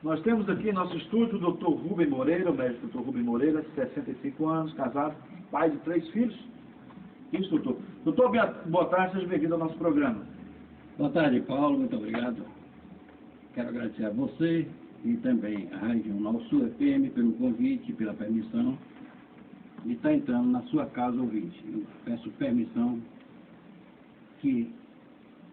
Nós temos aqui em nosso estúdio o Dr. Rubem Moreira, o médico Dr. Rubem Moreira, 65 anos, casado, pai de 3 filhos. Isso, doutor. Doutor, boa tarde, seja bem-vindo ao nosso programa. Boa tarde, Paulo, muito obrigado. Quero agradecer a você e também a Rádio Jornal Sul FM pelo convite, pela permissão de estar entrando na sua casa, ouvinte. Eu peço permissão que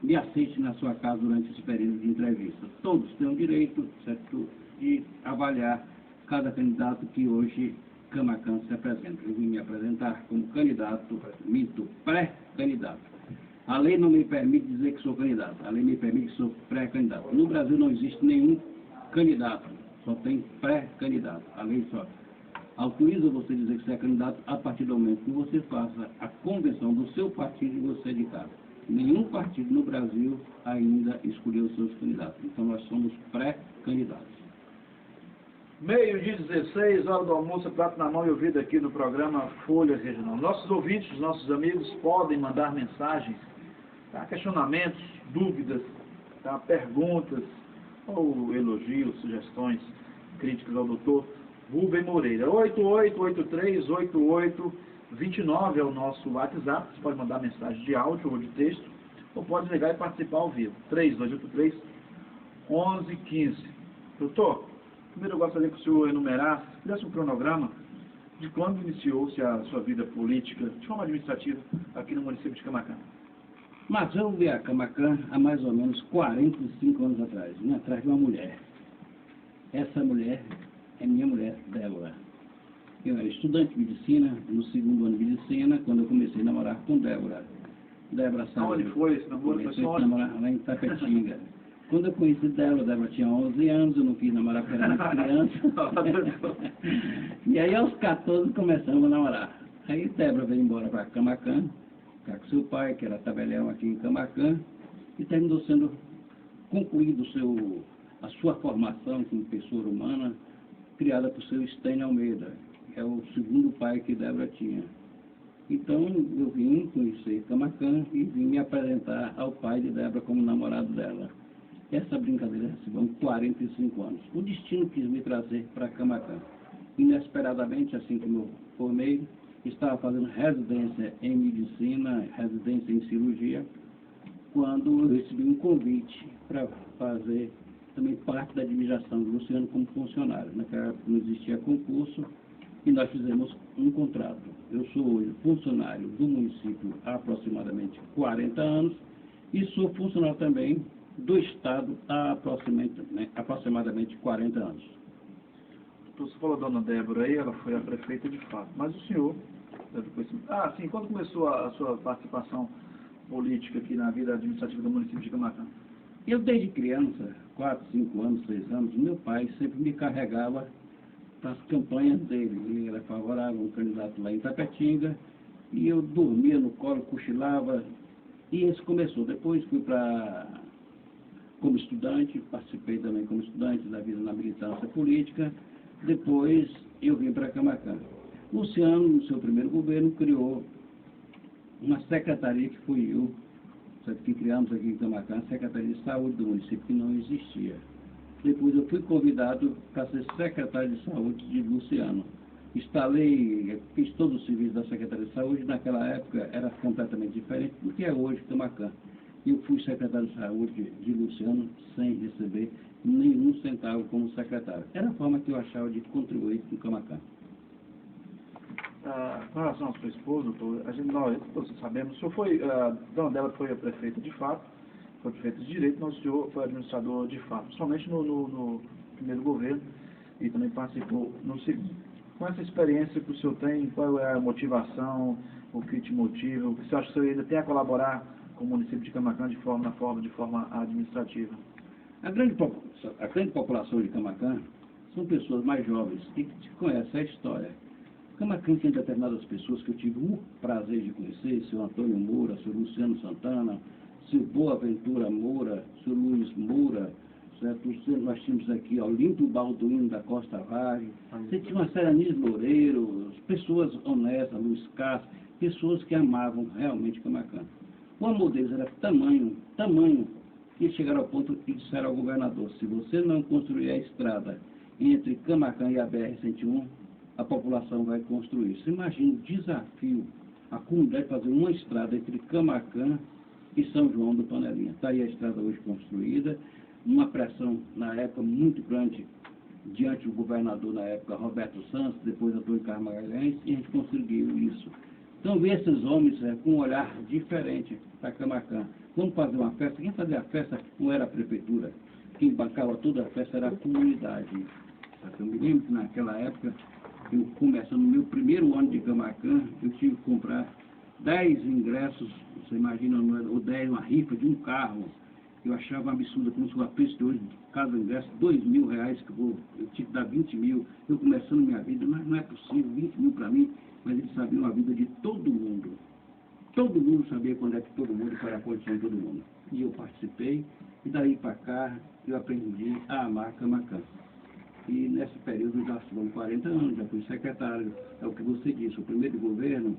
me aceite na sua casa durante esse período de entrevista. Todos têm o direito, certo, de avaliar cada candidato que hoje Camaquã se apresenta. Eu vim me apresentar como candidato, pré-candidato. A lei não me permite dizer que sou candidato, a lei me permite que sou pré-candidato. No Brasil não existe nenhum candidato, só tem pré-candidato. A lei só autoriza você dizer que você é candidato a partir do momento que você faça a convenção do seu partido e você é de casa. Nenhum partido no Brasil ainda escolheu os seus candidatos. Então nós somos pré-candidatos. Meio-dia 16, hora do almoço, prato na mão e ouvido aqui no programa Folha Regional. Nossos ouvintes, nossos amigos podem mandar mensagens, tá? Questionamentos, dúvidas, tá? Perguntas, ou elogios, sugestões, críticas ao doutor Rubem Moreira. 88838829 é o nosso WhatsApp. Você pode mandar mensagem de áudio ou de texto, ou pode ligar e participar ao vivo. 3283-1115. Doutor, primeiro eu gostaria que o senhor enumerasse, fizesse um cronograma de quando iniciou-se a sua vida política, de forma administrativa, aqui no município de Camaquã. Mas eu vi a Camaquã há mais ou menos 45 anos atrás, atrás de uma mulher. Essa mulher é minha mulher, Débora. Eu era estudante de medicina, no segundo ano de medicina, quando eu comecei a namorar com Débora. Débora sabe. Onde foi esse namoro? Comecei a namorar lá em Tapetinga. Quando eu conheci Débora tinha 11 anos, eu não quis namorar porque era muito criança. E aí aos 14 começamos a namorar. Aí Débora veio embora para Camaquã, ficar com seu pai, que era tabelião aqui em Camaquã, e terminou sendo concluído a sua formação como pessoa humana, criada por seu Estênio Almeida, que é o segundo pai que Débora tinha. Então eu vim conhecer Camaquã e vim me apresentar ao pai de Débora como namorado dela. Essa brincadeira recebeu 45 anos. O destino quis me trazer para Camaquã. Inesperadamente, assim como eu formei, estava fazendo residência em medicina, residência em cirurgia, quando eu recebi um convite para fazer também parte da administração do Luciano como funcionário. Naquela época não existia concurso e nós fizemos um contrato. Eu sou hoje funcionário do município há aproximadamente 40 anos e sou funcionário também do Estado há aproximadamente 40 anos. Você falou da dona Débora aí, ela foi a prefeita de fato, mas o senhor... sim, quando começou a sua participação política aqui na vida administrativa do município de Camaquã? Eu desde criança, 4, 5 anos, 6 anos, meu pai sempre me carregava para as campanhas dele. Ele era favorável a um candidato lá em Tapetinga, e eu dormia no colo, cochilava, e isso começou. Depois fui como estudante, participei também como estudante da vida na militância política. Depois eu vim para Camaquã. Luciano, no seu primeiro governo, criou uma secretaria que fui eu, que criamos aqui em Camaquã, a Secretaria de Saúde do município, que não existia. Depois eu fui convidado para ser secretário de Saúde de Luciano. Fiz todo o serviço da Secretaria de Saúde, naquela época era completamente diferente do que é hoje Camaquã. Eu fui secretário de Saúde de Luciano sem receber nenhum centavo como secretário. Era a forma que eu achava de contribuir com Camaquã. Com relação à sua esposa, doutor, nós todos sabemos, o senhor foi, dona Débora foi a prefeita de fato, foi prefeita de direito, mas o senhor foi administrador de fato, principalmente no primeiro governo, e também participou no segundo. Com essa experiência que o senhor tem, qual é a motivação, o que te motiva, o que você acha que o senhor ainda tem a colaborar com o município de Camaquã de forma administrativa? A grande população de Camaquã são pessoas mais jovens que conhecem a história. Camaquã tem determinadas pessoas que eu tive o prazer de conhecer, seu Antônio Moura, seu Luciano Santana, seu Boaventura Moura, seu Luiz Moura, certo? Nós tínhamos aqui Olinto Balduino da Costa Vale, você tinha uma série de Loureiro, pessoas honestas, Luiz Castro, pessoas que amavam realmente Camaquã. O amor deles era tamanho, E chegaram ao ponto e disseram ao governador: se você não construir a estrada entre Camaquã e a BR-101, a população vai construir. Você imagina o desafio, a comunidade fazer uma estrada entre Camaquã e São João do Panelinha. Está aí a estrada hoje construída, uma pressão na época muito grande diante do governador na época, Roberto Santos, depois Antônio Carlos Magalhães, e a gente conseguiu isso. Então, ver esses homens com um olhar diferente para Camaquã. Vamos fazer uma festa. Quem fazia a festa não era a prefeitura. Quem bancava toda a festa era a comunidade. Eu me lembro que naquela época, eu começando no meu primeiro ano de Camaquã, eu tive que comprar 10 ingressos, você imagina, ou 10, uma rifa de um carro. Eu achava absurdo, como se o preço de hoje, cada ingresso, R$2.000, que eu tive que dar 20 mil. Eu começando minha vida, não é possível, 20 mil para mim, mas eles sabiam a vida de todo mundo. Todo mundo sabia quando é que todo mundo, qual era a condição de todo mundo. E eu participei, e daí para cá eu aprendi a amar Camaquã. E nesse período já foram 40 anos, já fui secretário. É o que você disse, o primeiro governo,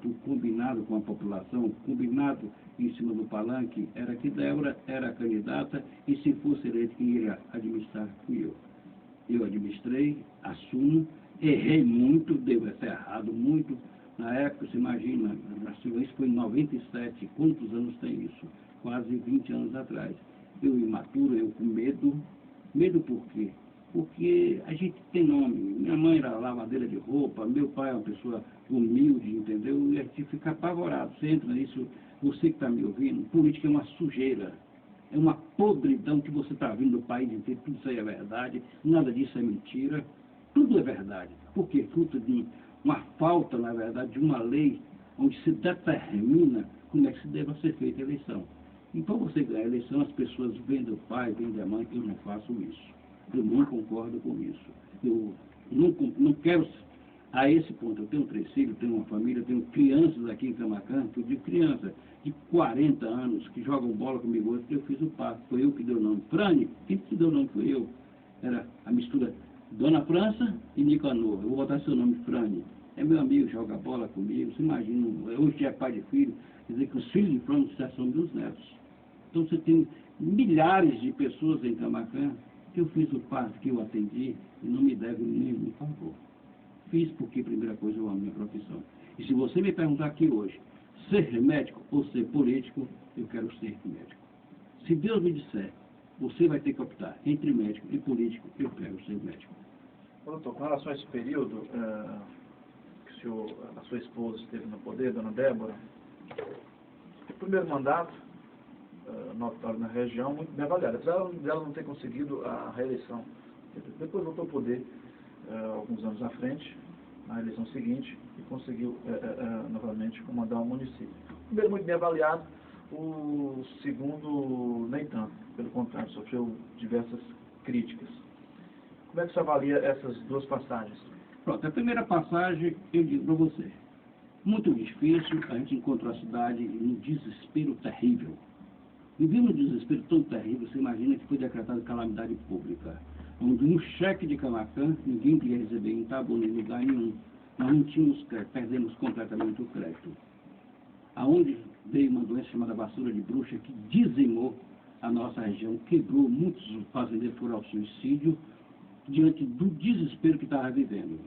tudo combinado com a população, combinado em cima do palanque, era que Débora era a candidata e se fosse eleito quem iria administrar fui eu. Eu administrei, assumo, errei muito, devo ter errado muito. Na época, você imagina, isso foi em 97, quantos anos tem isso? Quase 20 anos atrás. Eu imaturo, eu com medo. Medo por quê? Porque a gente tem nome. Minha mãe era lavadeira de roupa, meu pai é uma pessoa humilde, entendeu? E a gente fica apavorado. Você entra nisso, você que está me ouvindo, política é uma sujeira. É uma podridão que você está vindo do país inteiro, tudo isso aí é verdade, nada disso é mentira, tudo é verdade. Porque fruto de uma falta, na verdade, de uma lei onde se determina como é que se deve ser feita a eleição. E para você ganhar a eleição, as pessoas vêm do pai, vêm da mãe, eu não faço isso. Eu não concordo com isso. Eu não quero a esse ponto. Eu tenho 3 filhos, tenho uma família, tenho crianças aqui em Camaquã, que eu digo criança de 40 anos que jogam bola comigo hoje, eu fiz o passo. Foi eu que deu o nome. Frane, quem que deu o nome foi eu. Era a mistura Dona França e Nicanor. Eu vou botar seu nome, Frane. É meu amigo, joga bola comigo. Você imagina, hoje é pai de filho, quer dizer que os filhos de Frane já são meus netos. Então você tem milhares de pessoas em Camaquã que eu fiz o passo, que eu atendi e não me deve nenhum favor. Fiz porque, primeira coisa, eu amo minha profissão. E se você me perguntar aqui hoje, ser médico ou ser político, eu quero ser médico. Se Deus me disser, você vai ter que optar entre médico e político, eu quero ser médico. Doutor, com relação a esse período que a sua esposa esteve no poder, dona Débora, o primeiro mandato, notório na região, muito bem avaliado. Apesar dela não ter conseguido a reeleição, depois voltou ao poder alguns anos à frente, na eleição seguinte, e conseguiu novamente comandar o município. O primeiro muito bem avaliado, o segundo nem tanto, pelo contrário, sofreu diversas críticas. Como é que você avalia essas duas passagens? Pronto, a primeira passagem, eu digo para você, muito difícil, a gente encontrou a cidade num desespero terrível. Vivemos um desespero tão terrível, você imagina que foi decretada calamidade pública, onde um cheque de Camaquã, ninguém queria receber em Itabuna, em lugar nenhum. Nós não tínhamos crédito, perdemos completamente o crédito. Aonde veio uma doença chamada vassoura de bruxa, que dizimou a nossa região, quebrou, muitos fazendeiros foram ao suicídio, diante do desespero que estava vivendo.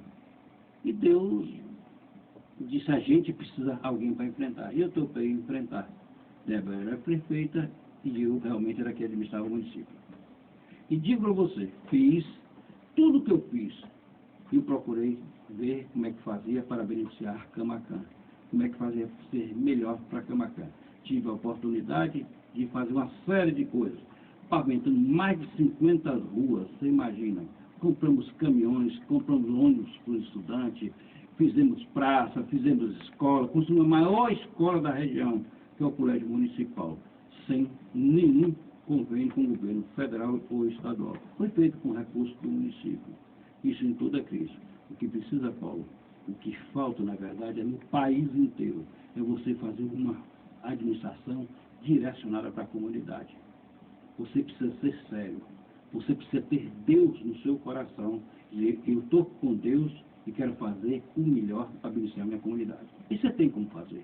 E Deus disse, a gente precisa de alguém para enfrentar. E eu topei enfrentar. Débora era prefeita e eu realmente era quem administrava o município. E digo para você, fiz tudo o que eu fiz. E procurei ver como é que fazia para beneficiar Camaquã. Como é que fazia ser melhor para Camaquã. Tive a oportunidade de fazer uma série de coisas. Pavimentando mais de 50 ruas, você imagina. Compramos caminhões, compramos ônibus para os estudantes, fizemos praça, fizemos escola, construímos a maior escola da região, que é o Colégio Municipal, sem nenhum convênio com o governo federal ou estadual. Foi feito com recursos do município. Isso em toda a crise. O que precisa, Paulo, o que falta, na verdade, é no país inteiro. É você fazer uma administração direcionada para a comunidade. Você precisa ser sério. Você precisa ter Deus no seu coração. Dizer, eu estou com Deus e quero fazer o melhor para beneficiar a minha comunidade. E você tem como fazer.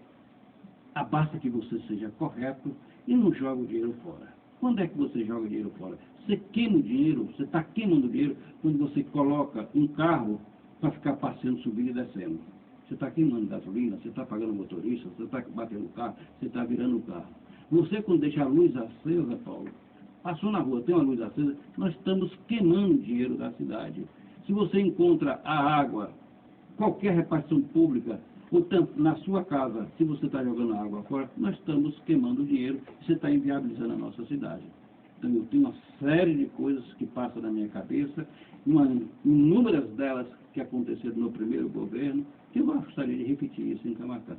Basta que você seja correto e não jogue o dinheiro fora. Quando é que você joga dinheiro fora? Você queima o dinheiro, você está queimando o dinheiro quando você coloca um carro para ficar passeando, subindo e descendo. Você está queimando gasolina, você está pagando motorista, você está batendo o carro, você está virando o carro. Você, quando deixa a luz acesa, Paulo, passou na rua, tem uma luz acesa, nós estamos queimando o dinheiro da cidade. Se você encontra a água, qualquer repartição pública, ou tanto na sua casa, se você está jogando água fora, nós estamos queimando o dinheiro e você está inviabilizando a nossa cidade. Então eu tenho uma série de coisas que passam na minha cabeça, inúmeras delas que aconteceram no primeiro governo, que eu gostaria de repetir isso em Camaquã.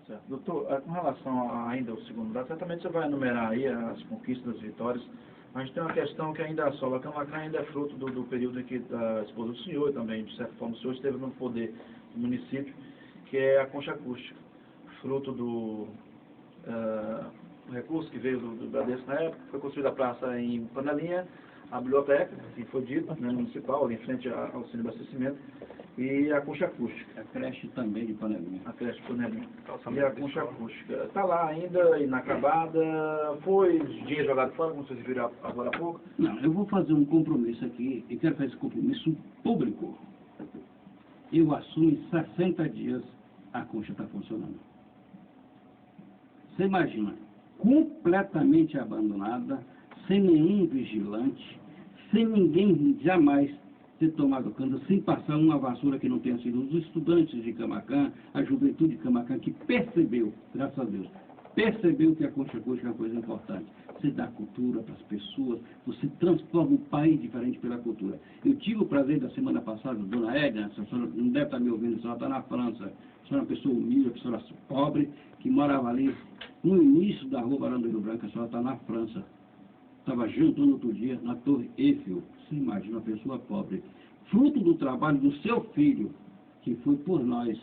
Certo. Doutor, com relação ainda ao segundo dado, certamente você vai enumerar aí as conquistas, as vitórias. A gente tem uma questão que ainda assola. Camaquã ainda é fruto do período em que a esposa do senhor, também, de certa forma, o senhor esteve no poder do município, que é a concha acústica, fruto do recurso que veio do Bradesco na época. Foi construída a praça em Panelinha, a biblioteca, assim foi dito, né, municipal, ali em frente ao centro de abastecimento, e a concha acústica. A creche também de Panelinha. A creche de Panelinha. E a concha acústica. Está lá ainda, inacabada, foi dinheiro jogado fora, como vocês viram agora há pouco? Não, eu vou fazer um compromisso aqui, e quero fazer esse compromisso público. Eu assumo em 60 dias a concha está funcionando. Você imagina, completamente abandonada, sem nenhum vigilante, sem ninguém jamais ter tomado conta, sem passar uma vassoura que não tenha sido os estudantes de Camaquã, a juventude de Camaquã, que percebeu, graças a Deus, percebeu que a concha acústica é uma coisa importante. Você dá cultura para as pessoas, você transforma um país diferente pela cultura. Eu tive o prazer da semana passada, dona Edna, a senhora não deve estar me ouvindo, a senhora está na França, a senhora é uma pessoa humilde, uma pessoa pobre, que morava ali no início da rua Barão do Rio Branco, a senhora está na França. Estava jantando outro dia na Torre Eiffel. Você imagina uma pessoa pobre. Fruto do trabalho do seu filho, que foi por nós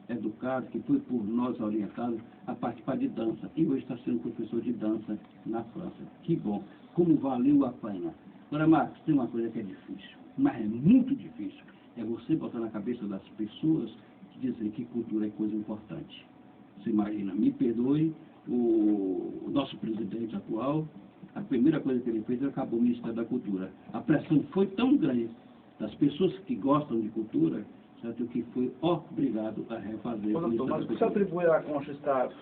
educado, que foi por nós orientado a participar de dança. E hoje está sendo professor de dança na França. Que bom. Como valeu a pena. Agora, Marcos, tem uma coisa que é difícil, mas é muito difícil. É você botar na cabeça das pessoas que dizer que cultura é coisa importante. Você imagina, me perdoe, o nosso presidente atual, a primeira coisa que ele fez, ele acabou o Ministério da Cultura. A pressão foi tão grande das pessoas que gostam de cultura, certo, que foi obrigado a refazer. Doutor, mas você atribui a concha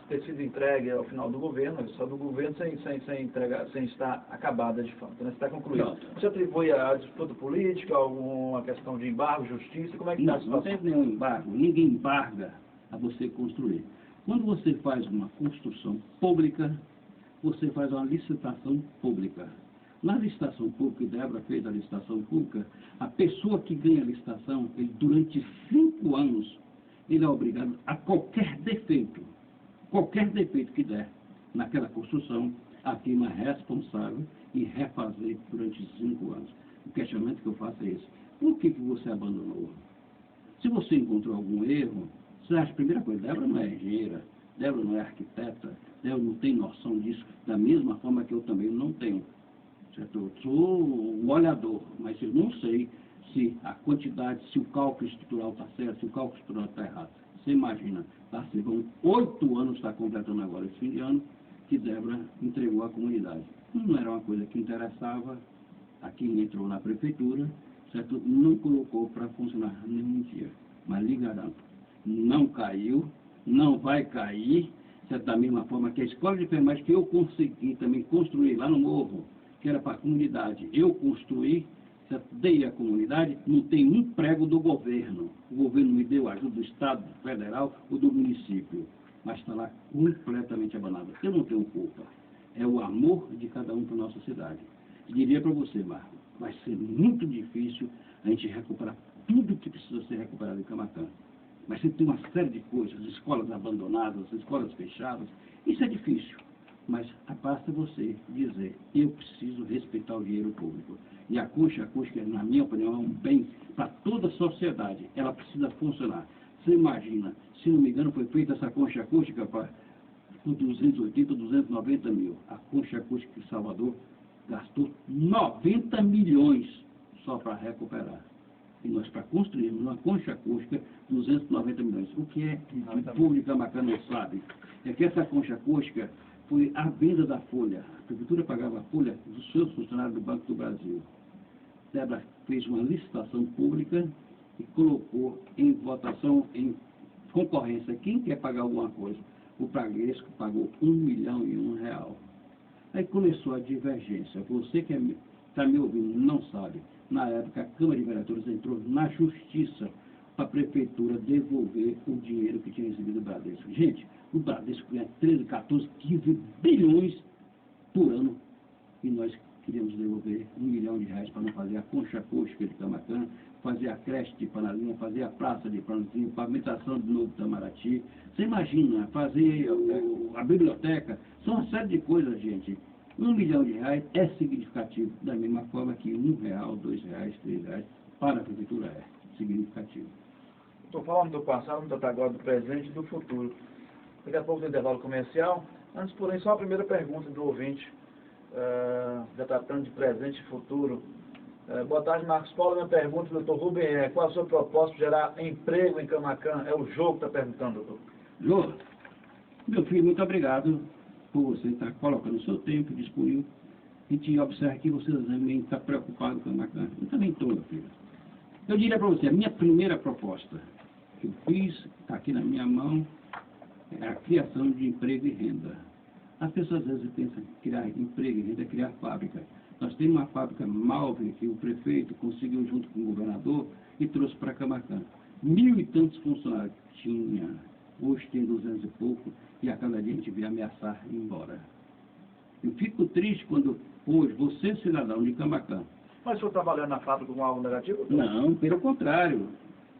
ter sido entregue ao final do governo, só do governo sem estar acabada de fato, né? Está concluído. Você atribui a disputa política, alguma questão de embargo, justiça, como é que está a situação? Não tem nenhum embargo, ninguém embarga a você construir. Quando você faz uma construção pública, você faz uma licitação pública. Na licitação pública, e Débora fez a licitação pública, a pessoa que ganha a licitação, ele, durante 5 anos, ele é obrigado a qualquer defeito que der naquela construção, a firma é responsável em refazer durante 5 anos. O questionamento que eu faço é esse. Por que você abandonou? Se você encontrou algum erro, você acha, a primeira coisa, Débora não é engenheira, Débora não é arquiteta, Débora não tem noção disso, da mesma forma que eu também não tenho. Certo? Eu sou um olhador, mas eu não sei se a quantidade, se o cálculo estrutural está certo, se o cálculo estrutural está errado. Você imagina, tá? Vão 8 anos, está completando agora esse fim de ano, que Débora entregou à comunidade. Não era uma coisa que interessava a quem entrou na prefeitura, certo? Não colocou para funcionar nenhum dia. Mas lhe garanto, não caiu, não vai cair, certo? Da mesma forma que a escola de enfermagem que eu consegui também construir lá no morro, que era para a comunidade, eu construí, certo? Dei à comunidade, não tem um prego do governo. O governo me deu ajuda do Estado, do Federal ou do município, mas está lá completamente abandonado. Eu não tenho culpa. É o amor de cada um para a nossa cidade. E diria para você, Marco, vai ser muito difícil a gente recuperar tudo que precisa ser recuperado em Camaquã. Mas você tem uma série de coisas, escolas abandonadas, escolas fechadas, isso é difícil. Mas basta você dizer, eu preciso respeitar o dinheiro público. E a concha acústica, na minha opinião, é um bem para toda a sociedade. Ela precisa funcionar. Você imagina, se não me engano, foi feita essa concha acústica por 280, 290 mil. A concha acústica de Salvador gastou 90 milhões só para recuperar. E nós, para construirmos uma concha acústica, 290 milhões. O que é que o público Camaquã não sabe? É que essa concha acústica foi a venda da folha. A prefeitura pagava a folha dos seus funcionários do Banco do Brasil. Débora fez uma licitação pública e colocou em votação, em concorrência, quem quer pagar alguma coisa. O Bradesco pagou R$1 milhão e R$1. Aí começou a divergência. Você que está me ouvindo não sabe. Na época, a Câmara de Vereadores entrou na justiça para a prefeitura devolver o dinheiro que tinha recebido do Bradesco. Gente, o Bradesco ganha 13, 14, 15 bilhões por ano. E nós queríamos devolver R$1 milhão para não fazer a concha acústica de Camaquã, fazer a creche de Panalinha, fazer a praça de Panalinha, pavimentação de Novo Itamaraty. Você imagina, fazer a biblioteca, são uma série de coisas, gente. R$1 milhão é significativo, da mesma forma que R$1, R$2, R$3, para a prefeitura é significativo. Estou falando do passado, vamos tratar agora do presente e do futuro. Daqui a pouco do intervalo comercial. Antes, porém, só a primeira pergunta do ouvinte, já tratando de presente e futuro. Boa tarde, Marcos Paulo. Minha pergunta, doutor Rubem, qual a sua proposta para gerar emprego em Camaquã? É o Jô que está perguntando, doutor. Jô, meu filho, muito obrigado por você estar colocando o seu tempo disponível e te observar que você também está preocupado com Camaquã. Eu também estou, meu filho. Eu diria para você, a minha primeira proposta que eu fiz, está aqui na minha mão, é a criação de emprego e renda. As pessoas às vezes pensam em criar emprego e renda, criar fábrica. Nós temos uma fábrica Malve que o prefeito conseguiu junto com o governador e trouxe para Camaquã. 1.000 e tantos funcionários tinha, hoje tem 200 e pouco, e a cada dia a gente vê ameaçar ir embora. Eu fico triste quando hoje você, cidadão de Camaquã... Mas o senhor está trabalhando na fábrica com algo negativo? Não, pelo contrário.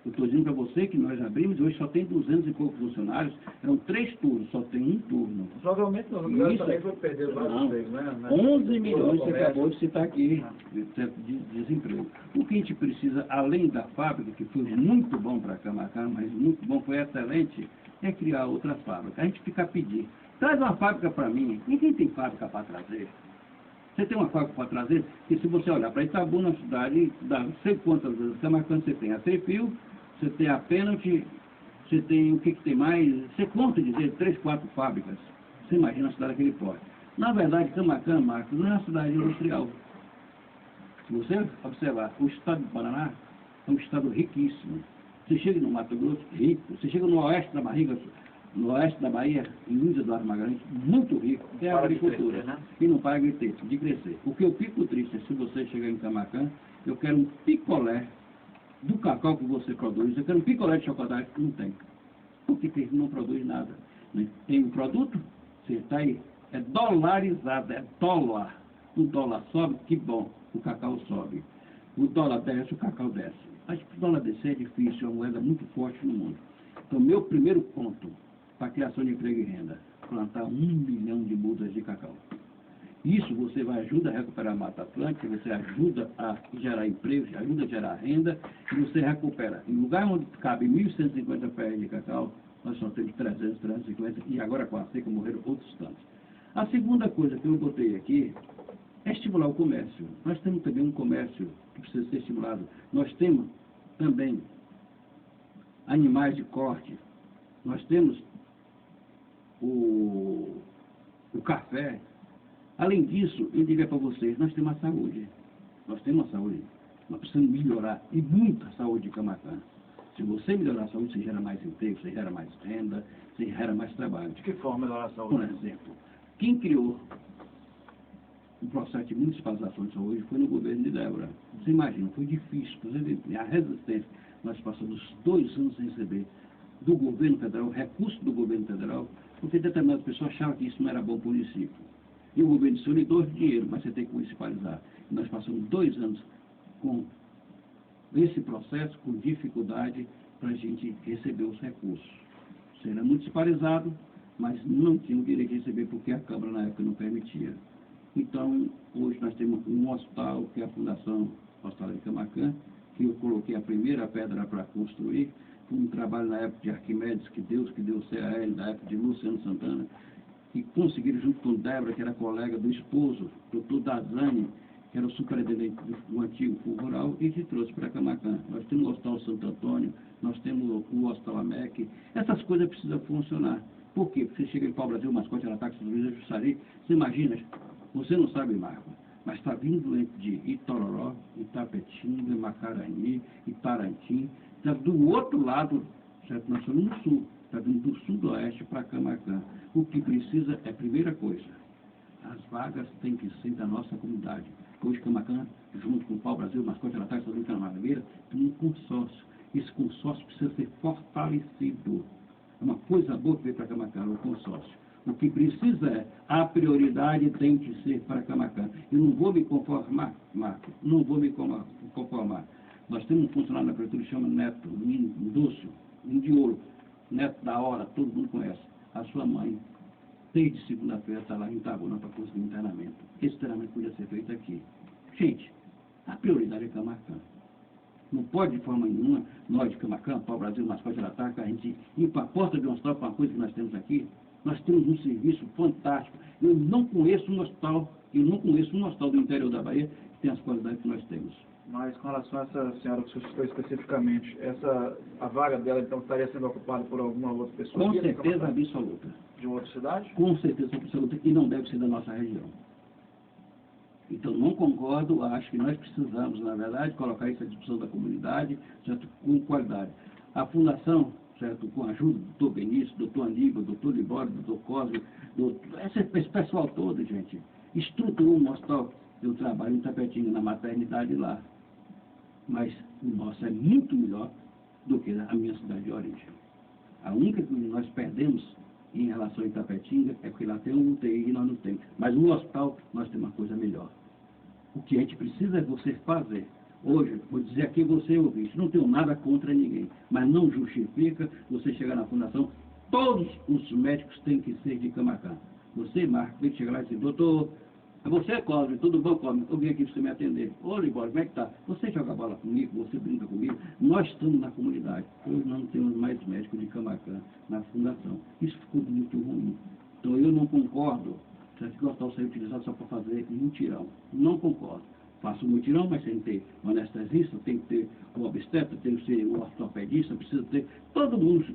Eu estou dizendo para você que nós abrimos e hoje só tem 200 e poucos funcionários. Eram 3 turnos, só tem 1 turno. Provavelmente não, o também foi perder vários empregos, né? 11 milhões você acabou de citar aqui de desemprego. O que a gente precisa, além da fábrica, que foi muito bom para Camaquã, mas muito bom, foi excelente, é criar outra fábrica. A gente fica a pedir. Traz uma fábrica para mim. Ninguém tem fábrica para trazer. Você tem uma fábrica para trazer? Que se você olhar para Itabuna, na cidade, dá não sei quantas vezes Camaquã você tem a Trefil, você tem a Pênalti, você tem o que tem mais, você conta dizer 3, 4 fábricas. Você imagina a cidade daquele porte. Na verdade, Camaquã, Marcos, não é uma cidade industrial. Se você observar, o estado do Paraná é um estado riquíssimo. Você chega no Mato Grosso, rico. Você chega no oeste da Bahia, em Luiz Eduardo Magalhães, muito rico, é a agricultura, né? E não para de crescer. O que eu fico triste é se você chegar em Camaquã, eu quero um picolé do cacau que você produz, eu quero um picolé de chocolate que não tem. Porque não produz nada. Né? Tem um produto, você está aí, é dolarizado, é dólar. O dólar sobe, que bom, o cacau sobe. O dólar desce, o cacau desce. Acho que o dólar descer é difícil, é uma moeda muito forte no mundo. Então, meu primeiro ponto para a criação de emprego e renda, plantar 1 milhão de mudas de cacau. Isso você vai ajudar a recuperar a Mata Atlântica, você ajuda a gerar emprego, ajuda a gerar renda, e você recupera. Em lugar onde cabe 1.150 pés de cacau, nós só temos 300, 350, e agora com a seca morreram outros tantos. A segunda coisa que eu botei aqui é estimular o comércio. Nós temos também um comércio que precisa ser estimulado. Nós temos também animais de corte, nós temos o café. Além disso, eu diria para vocês, nós temos a saúde. Nós temos a saúde. Nós precisamos melhorar, e muito a saúde de Camaquã. Se você melhorar a saúde, você gera mais emprego, você gera mais renda, você gera mais trabalho. De que forma melhorar a saúde? Por exemplo, quem criou o processo de municipalização de saúde foi no governo de Débora. Você imagina, foi difícil, inclusive a resistência. Nós passamos 2 anos sem receber do governo federal, recurso do governo federal, porque determinadas pessoas achavam que isso não era bom para o município. E o governo disse, eu lhe dou dinheiro, mas você tem que municipalizar. E nós passamos 2 anos com esse processo, com dificuldade, para a gente receber os recursos. Será municipalizado, mas não tinha o direito de receber, porque a Câmara na época não permitia. Então, hoje nós temos um hospital, que é a Fundação Hospital de Camaquã, que eu coloquei a primeira pedra para construir, foi um trabalho na época de Arquimedes, que deu CAL, na época de Luciano Santana, e conseguiram, junto com Débora, que era colega do esposo, doutor Dazani, que era o superintendente do antigo Fundo Rural, e que trouxe para Camaquã. Nós temos o Hospital Santo Antônio, nós temos o Hospital AMEC. Essas coisas precisam funcionar. Por quê? Porque você chega em Pau-Brasil, Mascote, Aratax, São Luís, Jussari, você imagina, você não sabe, Marco, mas está vindo de Itororó, Itapetinga, Macarani, Itarantim, está do outro lado, certo? Nós estamos no sul, está vindo do sudoeste para Camaquã. O que precisa é, primeira coisa, as vagas têm que ser da nossa comunidade. Hoje, Camaquã, junto com o Pau-Brasil, Mascote, Aratax, São Luís, Canamadeira, tem um consórcio. Esse consórcio precisa ser fortalecido. É uma coisa boa que veio para Camaquã, o consórcio. O que precisa é, a prioridade tem que ser para Camaquã. Eu não vou me conformar, Marco, não vou me conformar. Nós temos um funcionário na prefeitura que chama Neto, um menino, um doce, um de ouro, Neto da hora, todo mundo conhece. A sua mãe, desde segunda-feira, está lá em Itabuna para conseguir um internamento. Esse internamento podia ser feito aqui. Gente, a prioridade é Camaquã. Não pode, de forma nenhuma, nós de Camaquã, Pau-Brasil, Mascote, Aratax, a gente ir para a porta de um hospital para uma coisa que nós temos aqui. Nós temos um serviço fantástico. Eu não conheço um hospital do interior da Bahia que tem as qualidades que nós temos. Mas com relação a essa senhora que você citou especificamente, a vaga dela então estaria sendo ocupada por alguma outra pessoa? Com certeza absoluta. De uma outra cidade? Com certeza absoluta, e não deve ser da nossa região. Então, não concordo, acho que nós precisamos, na verdade, colocar isso à disposição da comunidade, certo? Com qualidade. A Fundação, certo? Com a ajuda do doutor Benício, doutor Aníbal, doutor Libório, doutor Cosme, esse pessoal todo, gente, estruturou um hospital. Eu trabalho em Itapetinga, na maternidade lá. Mas o nosso é muito melhor do que a minha cidade de origem. A única que nós perdemos em relação a Itapetinga é porque lá tem um UTI e nós não temos. Mas no hospital nós temos uma coisa melhor. O que a gente precisa é você fazer. Hoje, vou dizer aqui, você ouvinte, não tenho nada contra ninguém, mas não justifica você chegar na fundação, todos os médicos têm que ser de Camaquã. Você, Marco, tem que chegar lá e dizer, doutor, você, Cosme, tudo bom, Cosme? Eu vim aqui para você me atender. Ô, Libório, como é que tá? Você joga bola comigo, você brinca comigo. Nós estamos na comunidade. Hoje não temos mais médicos de Camaquã na fundação. Isso ficou muito ruim. Então, eu não concordo que o hospital seja utilizado só para fazer mutirão. Não concordo. Faço um mutirão, mas tem que ter um anestesista, tem que ter um obstetra, tem que ter um ortopedista, precisa ter todo mundo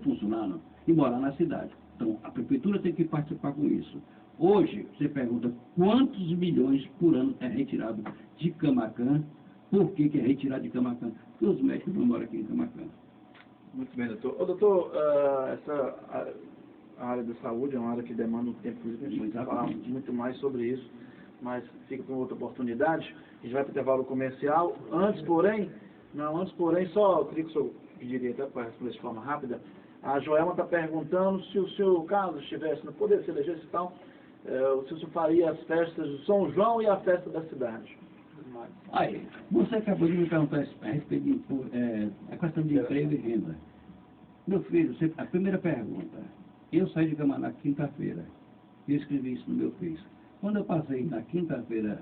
funcionando e morar na cidade. Então, a prefeitura tem que participar com isso. Hoje, você pergunta quantos milhões por ano é retirado de Camaquã? Por que é retirado de Camaquã? Porque os médicos não moram aqui em Camaquã. Muito bem, doutor. Ô, doutor, a área da saúde é uma área que demanda um tempo que a gente vai falar muito mais sobre isso, mas fica com outra oportunidade. A gente vai para o intervalo comercial. Antes, porém, só eu queria que o senhor pediria até para responder de forma rápida. A Joelma está perguntando se o seu caso estivesse no poder, se elegesse e tal, se o senhor faria as festas do São João e a festa da cidade. Aí, você acabou de me perguntar a respeito de a questão de emprego e renda. Meu filho, a primeira pergunta, eu saí de Camaná quinta-feira, eu escrevi isso no meu Face. Quando eu passei na quinta-feira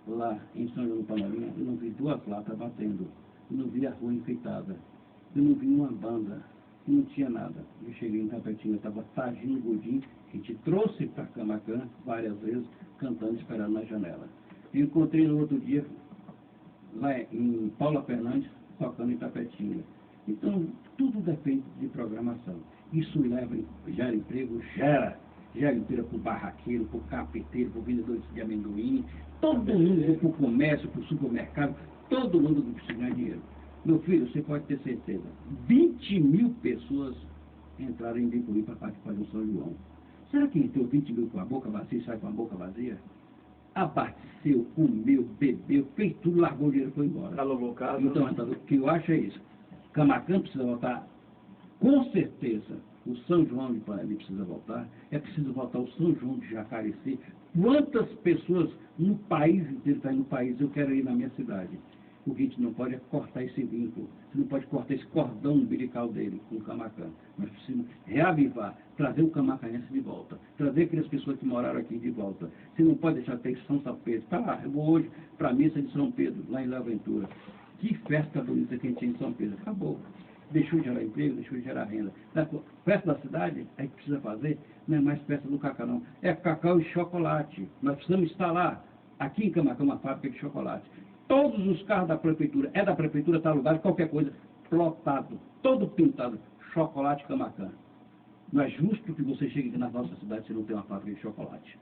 lá em São João do Panarinha, eu não vi duas latas batendo, eu não vi a rua enfeitada, eu não vi uma banda, não tinha nada. Eu cheguei em Itapetinga, estava Targino Godinho, que te trouxe para Camaquã várias vezes, cantando, esperando na janela. Eu encontrei no outro dia, lá em Paula Fernandes, tocando em Itapetinga. Então, tudo depende de programação. Isso gera emprego, gera emprego para o barraqueiro, para o carpinteiro, para o vendedor de amendoim, todo mundo, para o comércio, para o supermercado, todo mundo que precisa ganhar dinheiro. Meu filho, você pode ter certeza, 20 mil pessoas entraram em Bicuí para participar do São João. Será que entrou 20 mil com a boca vazia e sai com a boca vazia? Abasteceu, comeu, bebeu, fez tudo, largou o dinheiro e foi embora. Alugou casa. Então, o que eu acho é isso. Camaquã precisa voltar, com certeza. O São João de Panambi precisa voltar. É preciso voltar o São João de Jacareci. Quantas pessoas no país inteiro estão no país? Eu quero ir na minha cidade. O que a gente não pode é cortar esse vínculo. Você não pode cortar esse cordão umbilical dele com o Camaquã. Nós precisamos reavivar, trazer o camacanense de volta, trazer aquelas pessoas que moraram aqui de volta. Você não pode deixar ter São Pedro. Tá, eu vou hoje para a missa de São Pedro, lá em La Aventura. Que festa bonita que a gente tinha em São Pedro. Acabou. Deixou de gerar emprego, deixou de gerar renda. Festa da cidade, a gente precisa fazer, não é mais festa do cacau, não. É cacau e chocolate. Nós precisamos instalar aqui em Camaquã uma fábrica de chocolate. Todos os carros da prefeitura, está alugado, qualquer coisa, plotado, todo pintado, chocolate Camaquã. Não é justo que você chegue aqui na nossa cidade e você não tenha uma fábrica de chocolate.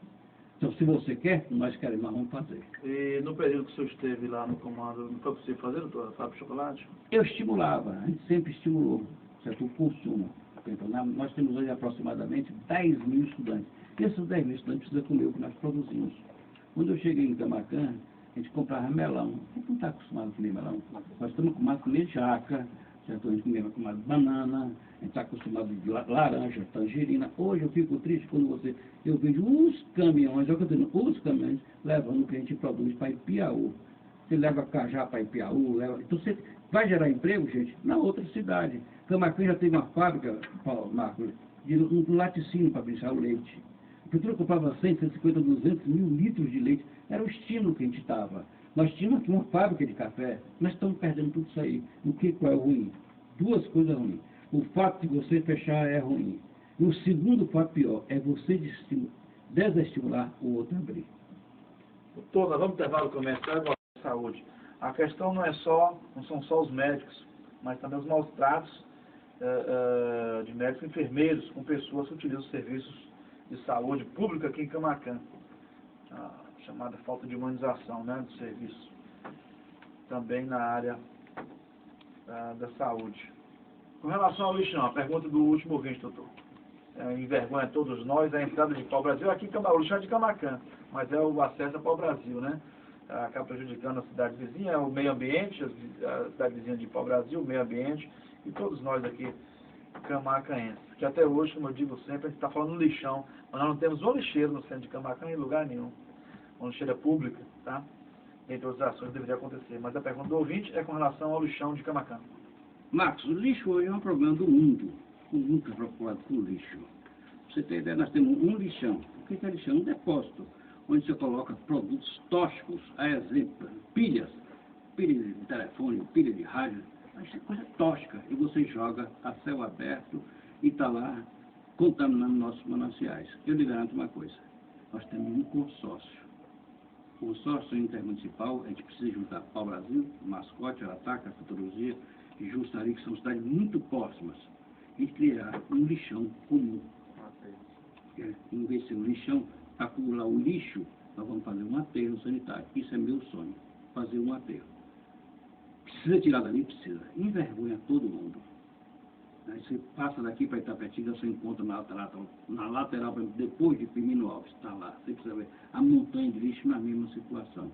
Então, se você quer, nós queremos, nós vamos fazer. E no período que o senhor esteve lá no comando, não foi possível fazer, doutor, a fábrica de chocolate? Eu estimulava, a gente sempre estimulou, certo? O consumo. Então, nós temos hoje aproximadamente 10 mil estudantes. E esses 10 mil estudantes precisam comer o que nós produzimos. Quando eu cheguei em Camaquã, a gente comprava melão. A gente não está acostumado a comer melão. Nós estamos acostumados a comer jaca, certo? A gente comia acostumado banana, a gente está acostumado de laranja, tangerina. Hoje eu fico triste quando eu vejo os caminhões, os caminhões levando o que a gente produz para Ipiaú. Você leva cajá para Ipiaú, então você vai gerar emprego, gente, na outra cidade. Camaquã já teve uma fábrica, Paulo Marcos, de um laticínio para brincar o leite. A prefeitura comprava 100, 150, 200 mil litros de leite. Era o estímulo que a gente estava. Nós tínhamos aqui uma fábrica de café, nós estamos perdendo tudo isso aí. Qual é o ruim? Duas coisas ruins. O fato de você fechar é ruim. E o segundo fato pior é você desestimular o outro a abrir. Doutor, nós vamos intervalo comercial e voltar à saúde. A questão não são só os médicos, mas também os maus tratos de médicos e enfermeiros com pessoas que utilizam os serviços de saúde pública aqui em Camaquã. A chamada falta de humanização, né, do serviço. Também na área da saúde. Com relação ao lixão, a pergunta do último ouvinte, doutor. Envergonha todos nós a entrada de pau-brasil. Aqui o lixão é de Camaquã, mas é o acesso a pau-brasil, né? Acaba prejudicando a cidade vizinha, o meio ambiente, a cidade vizinha de pau-brasil, o meio ambiente, e todos nós aqui, camacanenses. Que até hoje, como eu digo sempre, a gente está falando lixão, mas nós não temos um lixeiro no centro de Camaquã em lugar nenhum. Uma lixeira pública, tá? Entre outras ações deveria acontecer. Mas a pergunta do ouvinte é com relação ao lixão de Camaquã. Marcos, o lixo hoje é um problema do mundo. O mundo está preocupado com o lixo. Pra você ter ideia, nós temos um lixão. O que é lixão? Um depósito, onde você coloca produtos tóxicos, a exemplo, pilha de telefone, pilha de rádio, isso é coisa tóxica. E você joga a céu aberto e está lá contaminando nossos mananciais. Eu lhe garanto uma coisa, nós temos um consórcio. O consórcio intermunicipal, a gente precisa juntar Pau-Brasil, Mascote, Arataca, Futurologia e Jussari, que são cidades muito próximas, e criar um lixão comum. Em vez de ser um lixão, acumular o lixo, nós vamos fazer um aterro sanitário. Isso é meu sonho, fazer um aterro. Precisa tirar dali? Precisa. Envergonha todo mundo. Aí você passa daqui para Itapetinga, você encontra na lateral, depois de Firmino Alves, está lá. Você precisa ver a montanha de lixo na mesma situação.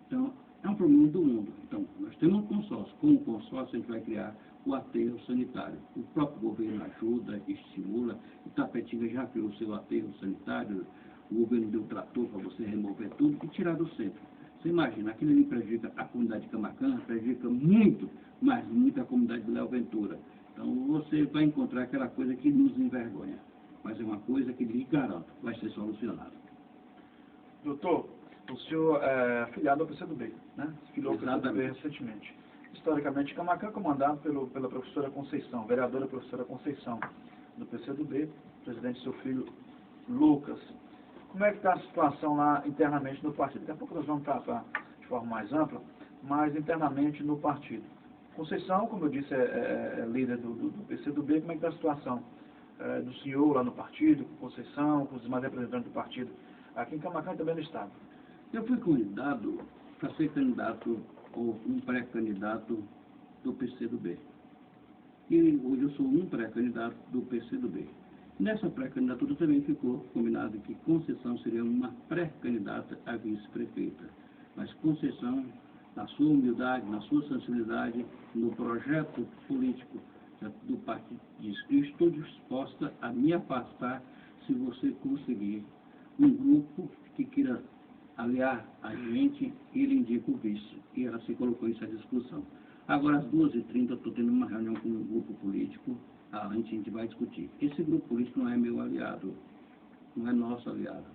Então, é um problema do mundo. Então, nós temos um consórcio. Com o consórcio, a gente vai criar o aterro sanitário. O próprio governo ajuda, estimula. Itapetinga já criou o seu aterro sanitário. O governo deu trator para você remover tudo e tirar do centro. Você imagina, aquilo ali prejudica a comunidade de Camaquã, prejudica muito, mas muito a comunidade de Léo Ventura. Então, você vai encontrar aquela coisa que nos envergonha. Mas é uma coisa que, lhe garanto, vai ser solucionada. Doutor, o senhor é afiliado ao PCdoB, né? Se filiou ao PCdoB recentemente. Historicamente, Camaquã é comandado pela professora Conceição, vereadora professora Conceição, do PCdoB, presidente seu filho Lucas. Como é que está a situação lá internamente no partido? Daqui a pouco nós vamos tratar de forma mais ampla, mas internamente no partido. Conceição, como eu disse, é líder do PCdoB. Como é que está a situação do senhor lá no partido, com Conceição, com os demais representantes do partido, aqui em Camaquã e também no estado? Eu fui convidado para ser candidato ou um pré-candidato do PCdoB. E hoje eu sou um pré-candidato do PCdoB. Nessa pré-candidatura também ficou combinado que Conceição seria uma pré-candidata a vice-prefeita. Mas Conceição, na sua humildade, na sua sensibilidade, no projeto político do partido, diz: eu estou disposta a me afastar se você conseguir um grupo que queira aliar a gente, e ele indica o vice. E ela se colocou isso à discussão. Agora, às 2h30, eu estou tendo uma reunião com um grupo político, a gente vai discutir. Esse grupo político não é meu aliado, não é nosso aliado,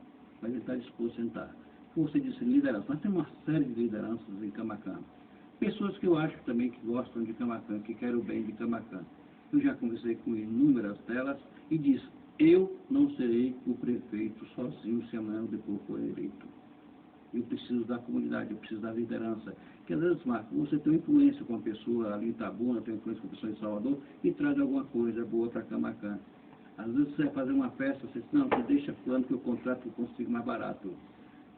mas ele está disposto a sentar. Você disse liderança, nós temos uma série de lideranças em Camaquã. Pessoas que eu acho também que gostam de Camaquã, que querem o bem de Camaquã. Eu já conversei com inúmeras delas e disse: eu não serei o prefeito sozinho se amanhã ou depois for eleito. Eu preciso da comunidade, eu preciso da liderança. Porque às vezes, Marcos, você tem influência com uma pessoa ali em Itabuna, tem influência com uma pessoa em Salvador e traz alguma coisa boa para Camaquã. Às vezes você vai fazer uma festa, você diz, não, você deixa fulano que eu contrato que eu consigo mais barato.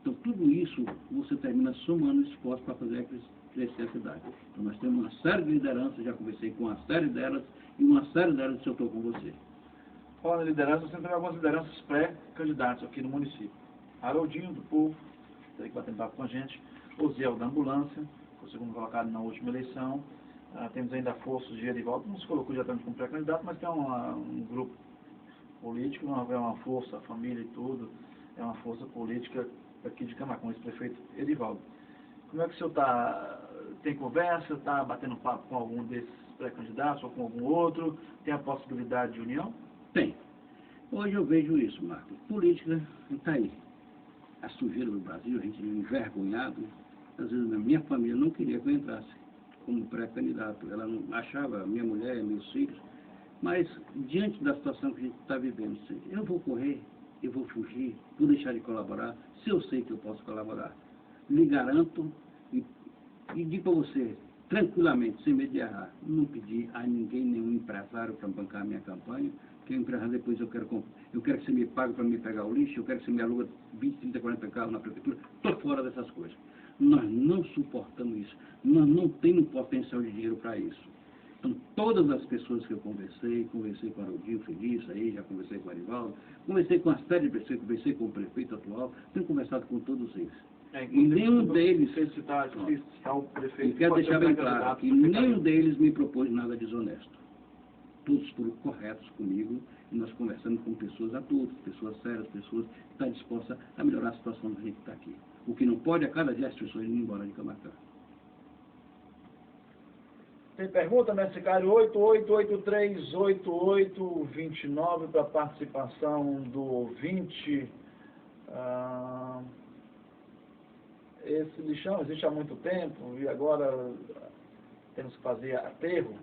Então tudo isso você termina somando esforço para fazer crescer a cidade. Então nós temos uma série de lideranças, já conversei com uma série delas, e uma série delas eu estou com você. Falando em liderança, você tem algumas lideranças pré-candidatos aqui no município. Haroldinho, do Povo, tem que bater papo com a gente. Osiel, da Ambulância, foi o segundo colocado na última eleição. Temos ainda a Força de Edivaldo, não se colocou diretamente como pré-candidato, mas tem um grupo político, é uma força, a família e tudo, é uma força política aqui de Camaquã, esse prefeito Edivaldo. Como é que o senhor está? Tem conversa? Está batendo papo com algum desses pré-candidatos ou com algum outro? Tem a possibilidade de união? Tem. Hoje eu vejo isso, Marcos. Política está aí. A sujeira do Brasil, a gente é envergonhado. Às vezes a minha família não queria que eu entrasse como pré-candidato. Ela não achava, minha mulher, meus filhos. Mas, diante da situação que a gente está vivendo, eu vou correr, eu vou fugir, vou deixar de colaborar, se eu sei que eu posso colaborar. Lhe garanto e digo para você, tranquilamente, sem medo de errar, não pedi a ninguém, nenhum empresário para bancar a minha campanha, porque o empresário depois eu quero que você me pague para me pegar o lixo, eu quero que você me aluga 20, 30, 40 carros na prefeitura, estou fora dessas coisas. Nós não suportamos isso, nós não temos potencial de dinheiro para isso. Então, todas as pessoas que eu conversei com o Haroldinho Feliz, aí, já conversei com o Arivaldo, conversei com a série de pessoas, conversei com o prefeito atual, tenho conversado com todos eles. E nenhum deles... E quero deixar bem claro que nenhum deles me propôs nada desonesto. Todos foram corretos comigo e nós conversamos com pessoas adultas, pessoas sérias, pessoas que estão dispostas a melhorar a situação da gente que está aqui. O que não pode é cada dia as pessoas irem embora de Camaquã. Tem pergunta, mestre Cário? 88838829 para participação do ouvinte. Esse lixão existe há muito tempo e agora temos que fazer aterro.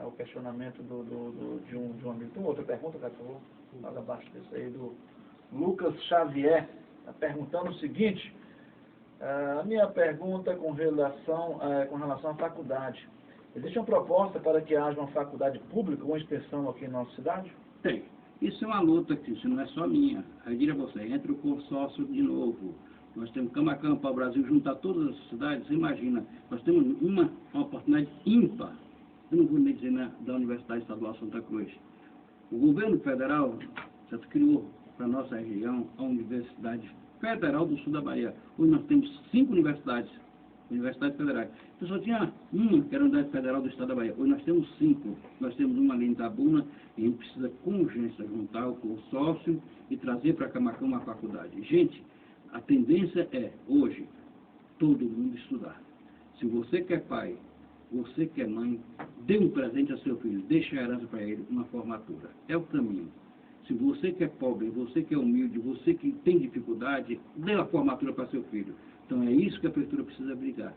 É o questionamento de um amigo. Tem outra pergunta, por favor? Mais abaixo desse aí, do Lucas Xavier. Está perguntando o seguinte. A minha pergunta é com relação à faculdade. Existe uma proposta para que haja uma faculdade pública, uma extensão aqui na nossa cidade? Tem. Isso é uma luta, que isso não é só minha. Aí diria você, entra o consórcio de novo. Nós temos Camaquã para o Brasil, juntar todas as cidades. Você imagina, nós temos uma oportunidade ímpar. Eu não vou nem dizer da Universidade Estadual Santa Cruz. O governo federal já criou para a nossa região a Universidade Federal do Sul da Bahia. Hoje nós temos 5 universidades federais. Eu só tinha uma, que era a Universidade Federal do Estado da Bahia. Hoje nós temos 5. Nós temos uma ali em Itabuna e a gente precisa com urgência juntar o consórcio e trazer para Camaquã uma faculdade. Gente, a tendência é, hoje, todo mundo estudar. Se você que é pai, você que é mãe, dê um presente a seu filho, deixe a herança para ele, uma formatura. É o caminho. Se você que é pobre, você que é humilde, você que tem dificuldade, dê a formatura para seu filho. Então é isso que a prefeitura precisa brigar.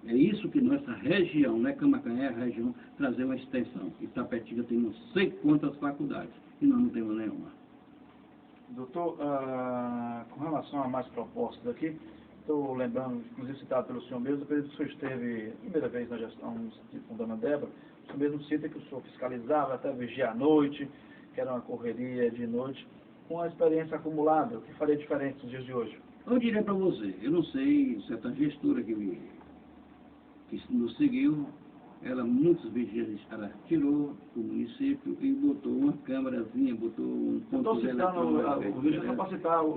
É isso que nossa região, não é Camaquã, é a região, trazer uma extensão. Itapetinga tem não sei quantas faculdades e nós não temos nenhuma. Doutor, com relação a mais propostas aqui, estou lembrando, inclusive citado pelo senhor mesmo, depois que o senhor esteve, primeira vez na gestão com Dona Débora, o senhor mesmo cita que o senhor fiscalizava até vigiar à noite, que era uma correria de noite, com a experiência acumulada, o que faria diferente nos dias de hoje? Eu diria para você, eu não sei se essa gestora que nos seguiu, ela muitos vigias ela tirou o município e botou uma câmerazinha, botou um ponto de o vídeo só para citar o...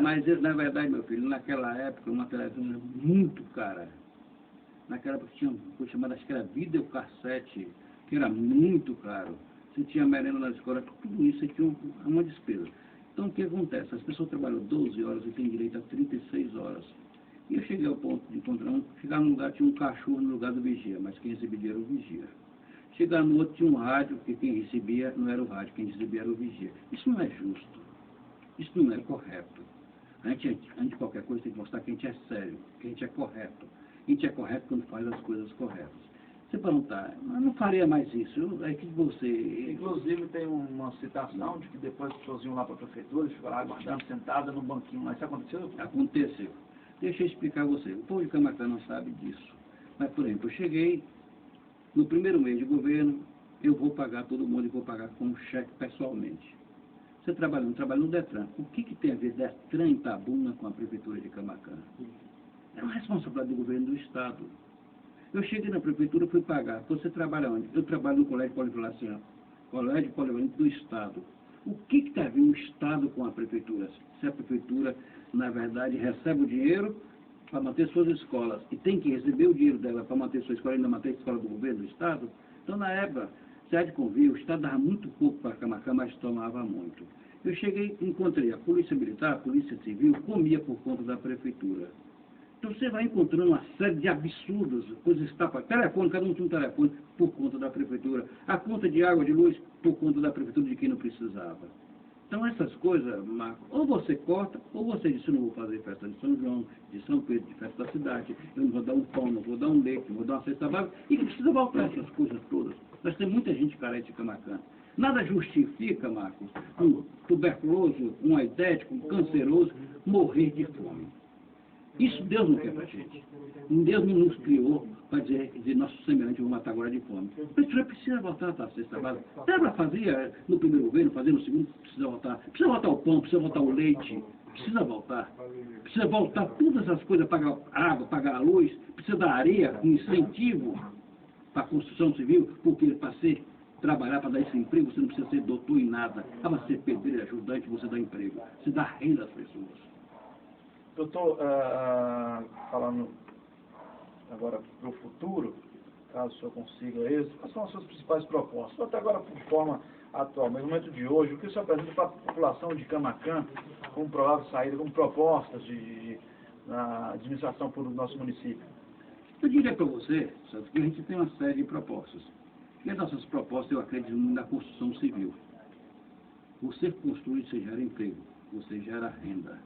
Mas, na verdade, meu filho, naquela época, uma televisão era muito cara. Naquela época tinha uma coisa chamada, acho que era videocassete, que era muito caro. Você tinha merenda na escola, tudo isso você tinha uma despesa. Então, o que acontece? As pessoas trabalham 12 horas e têm direito a 36 horas. E eu cheguei ao ponto de encontrar chegar num lugar, tinha um cachorro no lugar do vigia, mas quem recebia era o vigia. Chegar no outro, tinha um rádio, porque quem recebia não era o rádio, quem recebia era o vigia. Isso não é justo. Isso não é correto. A gente, qualquer coisa, tem que mostrar que a gente é sério, que a gente é correto. A gente é correto quando faz as coisas corretas. Você perguntar, eu não faria mais isso, é que você... Inclusive tem uma citação de que depois as pessoas iam lá para a prefeitura, ficaram lá aguardando, sentada no banquinho, mas isso aconteceu? Aconteceu. Deixa eu explicar a você, o povo de Camaquã não sabe disso. Mas, por exemplo, eu cheguei no primeiro mês de governo, eu vou pagar todo mundo e vou pagar com um cheque pessoalmente. Você trabalha no Detran. O que tem a ver Detran e Itabuna com a Prefeitura de Camaquã? É uma responsabilidade do governo do Estado. Eu cheguei na Prefeitura e fui pagar. Você trabalha onde? Eu trabalho no Colégio Polivalente, Colégio Polivalente do Estado. O que tem a ver o Estado com a Prefeitura? Se a Prefeitura, na verdade, recebe o dinheiro para manter suas escolas e tem que receber o dinheiro dela para manter sua escola e ainda manter a escola do governo do Estado, então, na época, se há de convir, o Estado dava muito pouco para Camaquã, mas tomava muito. Eu cheguei, encontrei a Polícia Militar, a Polícia Civil, comia por conta da Prefeitura. Então você vai encontrando uma série de absurdos, coisas que para telefone, cada um tinha um telefone por conta da Prefeitura. A conta de água, de luz, por conta da Prefeitura de quem não precisava. Então essas coisas, Marco, ou você corta, ou você diz, eu não vou fazer festa de São João, de São Pedro, de festa da cidade, eu não vou dar um pão, não vou dar um leite, não vou dar uma cesta básica, e que precisa voltar essas coisas todas. Nós temos muita gente carente de Camaquã. Nada justifica, Marcos, um tuberculoso, um aidético, um canceroso, morrer de fome. Isso Deus não quer para a gente. Deus não nos criou para dizer nosso semelhante vão matar agora de fome. A prefeitura precisa voltar a cesta básica. Débora fazia no primeiro governo, fazia no segundo, precisa voltar. Precisa voltar o pão, precisa voltar o leite, precisa voltar. Precisa voltar todas as coisas, pagar a água, pagar a luz, precisa dar areia, um incentivo para a construção civil, porque para ser trabalhar, para dar esse emprego, você não precisa ser doutor em nada. Para ser pedreiro, ajudante, você dá emprego. Você dá renda às pessoas. Doutor, falando agora para o futuro, caso o senhor consiga êxito, quais são as suas principais propostas? Até agora, por forma atual, mas no momento de hoje, o que o senhor apresenta para a população de Camaquã como provável saída, como propostas na administração pública do nosso município? Eu diria para você, Santos, que a gente tem uma série de propostas. E as nossas propostas, eu acredito na construção civil. Você construir, você gera emprego, você gera renda.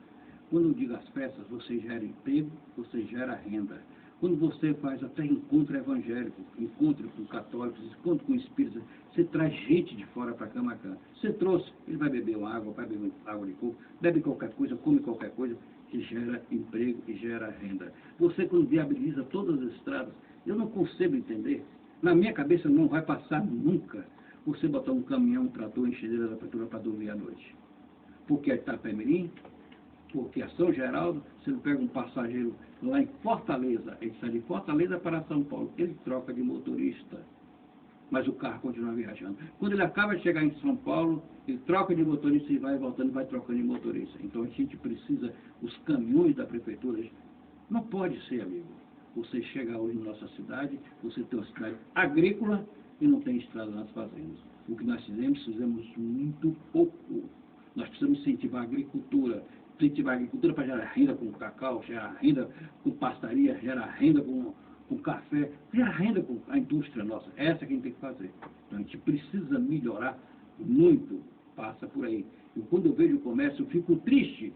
Quando eu digo as peças, você gera emprego, você gera renda. Quando você faz até encontro evangélico, encontro com católicos, encontro com espíritas, você traz gente de fora para Camaquã. Você trouxe, ele vai beber uma água, vai beber água de coco, bebe qualquer coisa, come qualquer coisa, que gera emprego e gera renda. Você, quando viabiliza todas as estradas, eu não consigo entender, na minha cabeça não vai passar nunca você botar um caminhão, um trator, enchedeira da prefeitura para dormir à noite. Porque é Itapemirim, porque a São Geraldo, se ele pega um passageiro lá em Fortaleza, ele sai de Fortaleza para São Paulo, ele troca de motorista, mas o carro continua viajando. Quando ele acaba de chegar em São Paulo, ele troca de motorista e vai voltando, vai trocando de motorista. Então a gente precisa, os caminhões da prefeitura, não pode ser, amigo. Você chega hoje na nossa cidade, você tem uma cidade agrícola e não tem estrada nas fazendas. O que nós fizemos muito pouco. Nós precisamos incentivar a agricultura para gerar renda com cacau, gerar renda com pastaria, gerar renda com café, gerar renda com a indústria nossa. Essa que a gente tem que fazer. Então a gente precisa melhorar muito, passa por aí. E quando eu vejo o comércio, eu fico triste.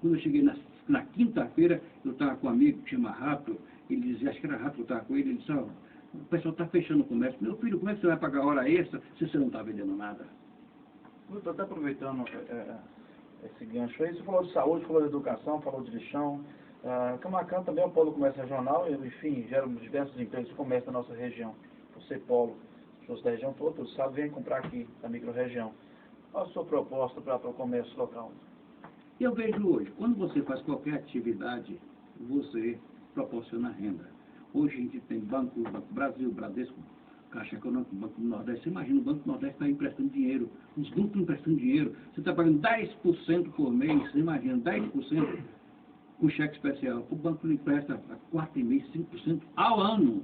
Quando eu cheguei na quinta-feira, eu estava com um amigo que chama Rato, ele dizia, acho que era Rato que eu estava com ele, ele disse, o pessoal está fechando o comércio. Meu filho, como é que você vai pagar hora extra se você não está vendendo nada? Eu estou até aproveitando esse gancho aí. Você falou de saúde, falou de educação, falou de lixão. Camaquã também é um polo do comércio regional, e, enfim, gera diversos empregos de comércio na nossa região. Por ser polo, as pessoas da região toda, todos sabem, vêm comprar aqui, da micro-região. Qual a sua proposta para o comércio local? Eu vejo hoje, quando você faz qualquer atividade, você proporciona renda. Hoje a gente tem Banco Brasil, Bradesco, Caixa Econômica, Banco do Nordeste. Você imagina, o Banco do Nordeste está emprestando dinheiro, os bancos emprestando dinheiro. Você está pagando 10% por mês, você imagina, 10% com cheque especial. O banco lhe empresta a 4,5%, 5% ao ano.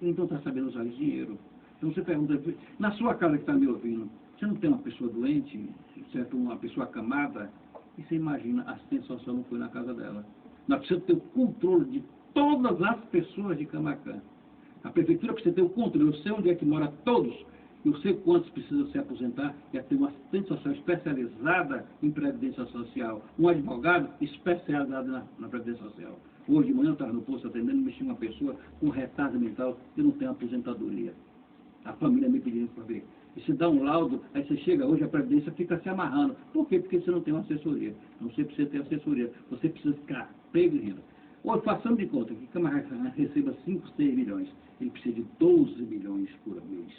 Então está sabendo usar esse dinheiro. Então você pergunta, na sua casa que está me ouvindo, você não tem uma pessoa doente, certo? Uma pessoa acamada? E você imagina, a assistência social não foi na casa dela. Nós precisamos ter o controle de todas as pessoas de Camaquã. A prefeitura precisa ter o controle. Eu sei onde é que mora todos. Eu sei quantos precisam se aposentar. É ter uma assistente social especializada em previdência social. Um advogado especializado na previdência social. Hoje de manhã eu estava no posto atendendo, mexi uma pessoa com retardo mental que não tem aposentadoria. A família me pedindo para ver. E se dá um laudo, aí você chega hoje, a Previdência fica se amarrando. Por quê? Porque você não tem uma assessoria. Não você precisa ter assessoria. Você precisa ficar pego em renda. Hoje, façamos de conta que Camaquã receba 5, 6 milhões. Ele precisa de 12 milhões por mês.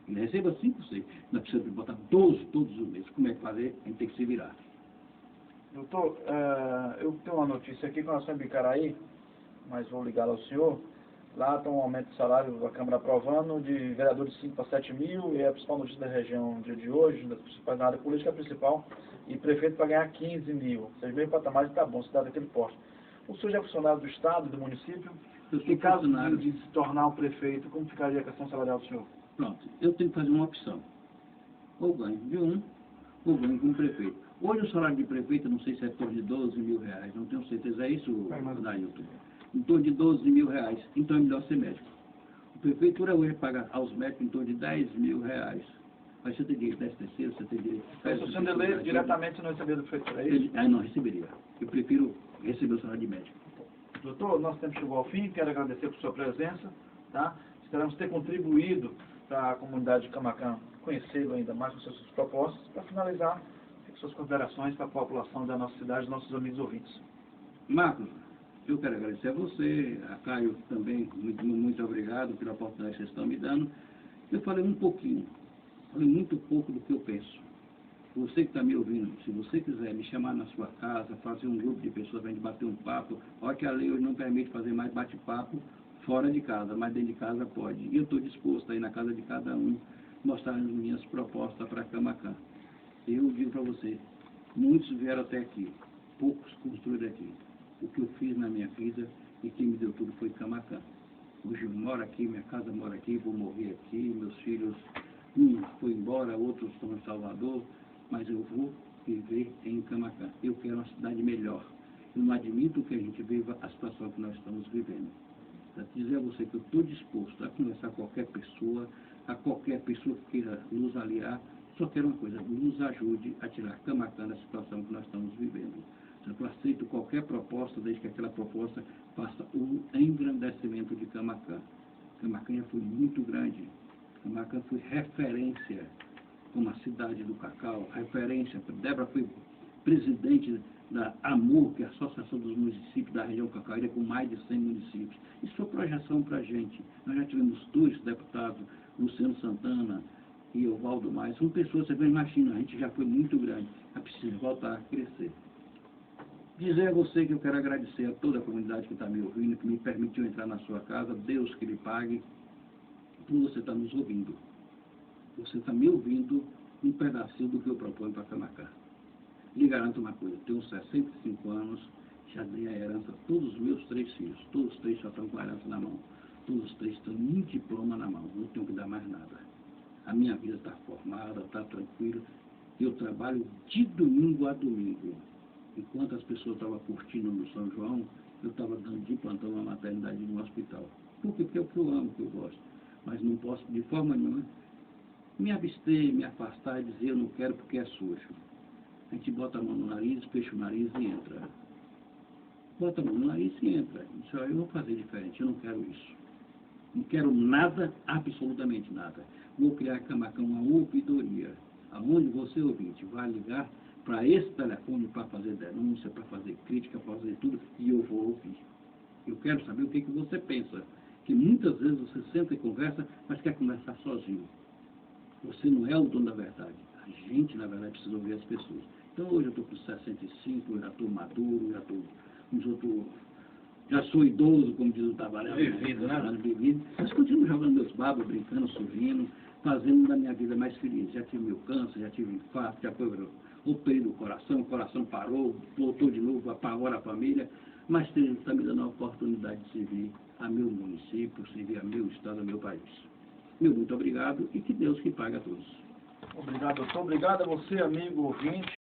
Ele receba 5, 6. Nós precisamos botar 12 todos os meses. Como é que fazer? A gente tem que se virar. Doutor, eu tenho uma notícia aqui com relação a Bicaraí, mas vou ligar ao senhor. Lá está um aumento de salário da Câmara aprovando, de vereador de 5 para 7 mil, e a principal notícia da região no dia de hoje, das principais na área política, a principal, e prefeito para ganhar 15 mil. Ou seja, meio patamar está bom, cidade daquele porte. O senhor já é funcionário do Estado, do município? Em caso de se tornar um prefeito, como ficaria a questão salarial do senhor? Pronto, eu tenho que fazer uma opção. Ou ganho de um, ou ganho como prefeito. Hoje o salário de prefeito, não sei se é em torno de 12 mil reais, não tenho certeza, é isso, Nailton? Em torno de 12 mil reais, então é melhor ser médico. A prefeitura hoje paga aos médicos em torno de 10 mil reais. Mas você tem direito a 10 você tem direito a... Se o senhor eleito diretamente, você não receberia do prefeitura, é isso? Não receberia. Eu prefiro receber o salário de médico. Doutor, nosso tempo chegou ao fim, quero agradecer por sua presença, tá? Esperamos ter contribuído para a comunidade de Camaquã conhecê-lo ainda mais com suas propostas. Para finalizar, fique suas considerações para a população da nossa cidade, nossos amigos ouvintes. Marcos, eu quero agradecer a você, a Caio também, muito obrigado pela oportunidade que vocês estão me dando. Eu falei um pouquinho, falei muito pouco do que eu penso. Você que está me ouvindo, se você quiser me chamar na sua casa, fazer um grupo de pessoas para a gente bater um papo, olha que a lei hoje não permite fazer mais bate-papo fora de casa, mas dentro de casa pode. E eu estou disposto a ir na casa de cada um, mostrar as minhas propostas para Camaquã. Eu digo para você, muitos vieram até aqui, poucos construíram aqui. O que eu fiz na minha vida e quem me deu tudo foi Camaquã. Hoje eu moro aqui, minha casa mora aqui, vou morrer aqui, meus filhos, um foi embora, outros estão em Salvador, mas eu vou viver em Camaquã. Eu quero uma cidade melhor. Eu não admito que a gente viva a situação que nós estamos vivendo. Para dizer a você que eu estou disposto a conversar com qualquer pessoa, a qualquer pessoa que queira nos aliar, só quero uma coisa, nos ajude a tirar Camaquã da situação que nós estamos vivendo. Eu aceito qualquer proposta, desde que aquela proposta faça o engrandecimento de Camaquã. Camaquã já foi muito grande. Camaquã foi referência como a cidade do cacau, referência. Débora foi presidente da AMUR, que é a Associação dos Municípios da Região Cacaueira, com mais de 100 municípios. Isso foi projeção para a gente. Nós já tivemos 2 deputados, Luciano Santana e Ovaldo Mais. São pessoas, você vê, imagina, a gente já foi muito grande. É preciso voltar a crescer. Dizer a você que eu quero agradecer a toda a comunidade que está me ouvindo, que me permitiu entrar na sua casa, Deus que lhe pague, por você estar nos ouvindo. Você está me ouvindo um pedacinho do que eu proponho para Camaquã. Lhe garanto uma coisa, tenho 65 anos, já dei a herança a todos os meus 3 filhos, todos os 3 já estão com a herança na mão, todos os 3 estão com um diploma na mão, não tenho que dar mais nada. A minha vida está formada, está tranquila, eu trabalho de domingo a domingo. Enquanto as pessoas estavam curtindo no São João, eu estava dando de plantão na maternidade de um hospital. Por quê? Porque é o que eu amo, que eu gosto. Mas não posso, de forma nenhuma, me abster, me afastar e dizer eu não quero porque é sujo. A gente bota a mão no nariz, fecha o nariz e entra. Bota a mão no nariz e entra. Isso eu vou fazer diferente, eu não quero isso. Não quero nada, absolutamente nada. Vou criar Camaquã uma ouvidoria, aonde você, ouvinte, vai ligar para esse telefone para fazer denúncia, para fazer crítica, para fazer tudo, e eu vou ouvir. Eu quero saber o que você pensa. Que muitas vezes você senta e conversa, mas quer conversar sozinho. Você não é o dono da verdade. A gente, na verdade, precisa ouvir as pessoas. Então, hoje eu estou com 65, eu já estou maduro, já sou idoso, como diz o Tabaré. Vivido, né? Vivido. Mas continuo jogando meus babos, brincando, sorrindo, fazendo da minha vida mais feliz. Já tive meu câncer, já tive infarto, já foi operei do coração, o coração parou, voltou de novo, apagou a família, mas está me dando a oportunidade de servir a meu município, servir a meu estado, a meu país. Meu muito obrigado e que Deus que pague a todos. Obrigado, doutor. Obrigado a você, amigo ouvinte.